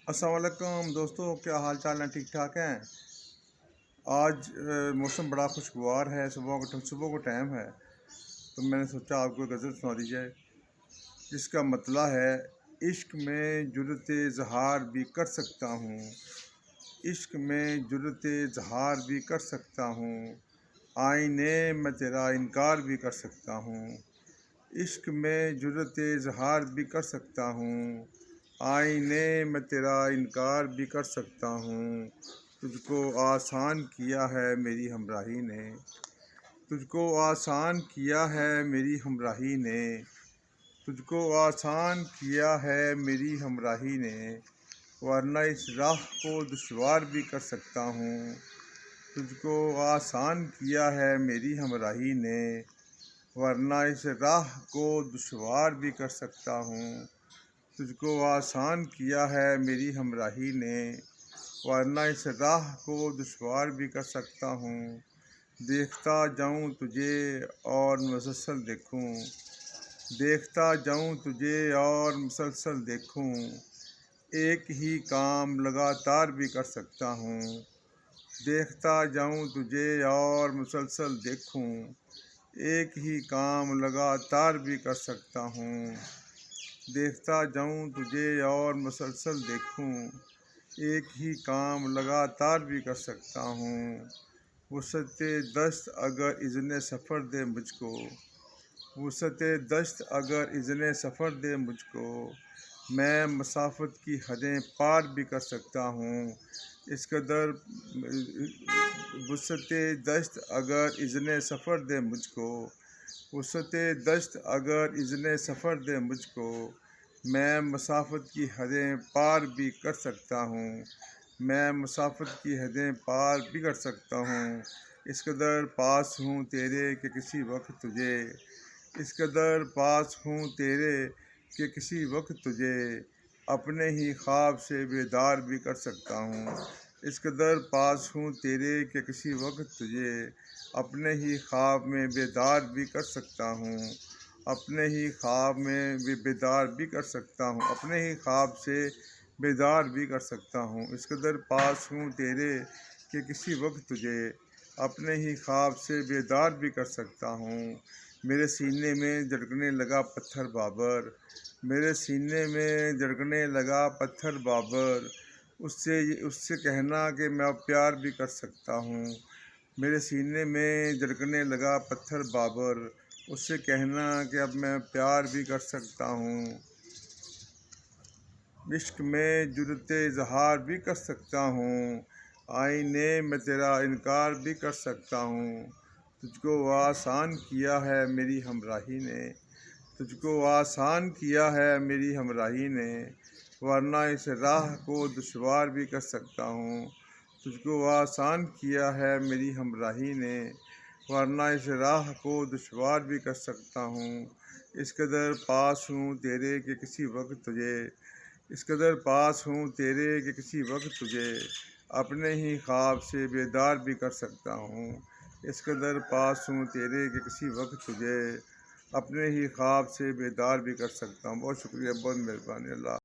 السلام علیکم دوستو، کیا حال چال ہیں؟ ٹھیک ٹھاک ہیں؟ آج موسم بڑا خوشگوار ہے، صبح کو ٹائم ہے، تو میں نے سوچا آپ کو ایک غزل سنا دی جائے، جس کا مطلع ہے: عشق میں جرأت اظہار بھی کر سکتا ہوں، عشق میں جرأت اظہار بھی کر سکتا ہوں، آئینے میں تیرا انکار بھی کر سکتا ہوں، عشق میں جرأت اظہار بھی کر سکتا ہوں، آئینے میں تیرا انکار بھی کر سکتا ہوں، تجھ کو آسان کیا ہے میری ہمراہی نے، تجھ کو آسان کیا ہے میری ہمراہی نے، تجھ کو آسان کیا ہے میری ہمراہی نے، ورنہ اس راہ کو دشوار بھی کر سکتا ہوں، تجھ کو آسان کیا ہے میری ہمراہی نے، ورنہ اس راہ کو دشوار بھی کر سکتا ہوں، تجھ کو آسان کیا ہے میری ہمراہی نے، ورنہ اس راہ کو دشوار بھی کر سکتا ہوں، دیکھتا جاؤں تجھے اور مسلسل دیکھوں، دیکھتا جاؤں تجھے اور مسلسل دیکھوں، ایک ہی کام لگاتار بھی کر سکتا ہوں، دیکھتا جاؤں تجھے اور مسلسل دیکھوں، ایک ہی کام لگاتار بھی کر سکتا ہوں، دیکھتا جاؤں تجھے اور مسلسل دیکھوں، ایک ہی کام لگاتار بھی کر سکتا ہوں، وسعت دست اگر اذن سفر دے مجھ کو، وسعت دست اگر اذن سفر دے مجھ کو، میں مسافت کی حدیں پار بھی کر سکتا ہوں، اس قدر وسعت دست اگر اذن سفر دے مجھ کو، وسعت دست اگر اذن سفر دے مجھ کو، میں مسافت کی حدیں پار بھی کر سکتا ہوں، میں مسافت کی حدیں پار بھی کر سکتا ہوں، اس قدر پاس ہوں تیرے کہ کسی وقت تجھے، اس قدر پاس ہوں تیرے کہ کسی وقت تجھے اپنے ہی خواب سے بیدار بھی کر سکتا ہوں، اس قدر پاس ہوں تیرے کہ کسی وقت تجھے اپنے ہی خواب میں بیدار بھی کر سکتا ہوں، اپنے ہی خواب میں بھی بیدار بھی کر سکتا ہوں، اپنے ہی خواب سے بیدار بھی کر سکتا ہوں، اس قدر پاس ہوں تیرے کہ کسی وقت تجھے اپنے ہی خواب سے بیدار بھی کر سکتا ہوں، میرے سینے میں دھڑکنے لگا پتھر بابر، میرے سینے میں دھڑکنے لگا پتھر بابر، اس سے کہنا کہ میں اب پیار بھی کر سکتا ہوں، میرے سینے میں دھڑکنے لگا پتھر بابر، اس سے کہنا کہ اب میں پیار بھی کر سکتا ہوں، عشق میں جرأت اظہار بھی کر سکتا ہوں، آئینے میں تیرا انکار بھی کر سکتا ہوں، تجھ کو آسان کیا ہے میری ہمراہی نے، تجھ کو آسان کیا ہے میری ہمراہی نے، ورنہ اس راہ کو دشوار بھی کر سکتا ہوں، تجھ کو آسان کیا ہے میری ہمراہی نے، ورنہ اس راہ کو دشوار بھی کر سکتا ہوں، اس قدر پاس ہوں تیرے کہ کسی وقت تجھے، اس قدر پاس ہوں تیرے کہ کسی وقت تجھے اپنے ہی خواب سے بیدار بھی کر سکتا ہوں، اس قدر پاس ہوں تیرے کہ کسی وقت تجھے اپنے ہی خواب سے بیدار بھی کر سکتا ہوں۔ بہت شکریہ، بہت مہربانی، اللہ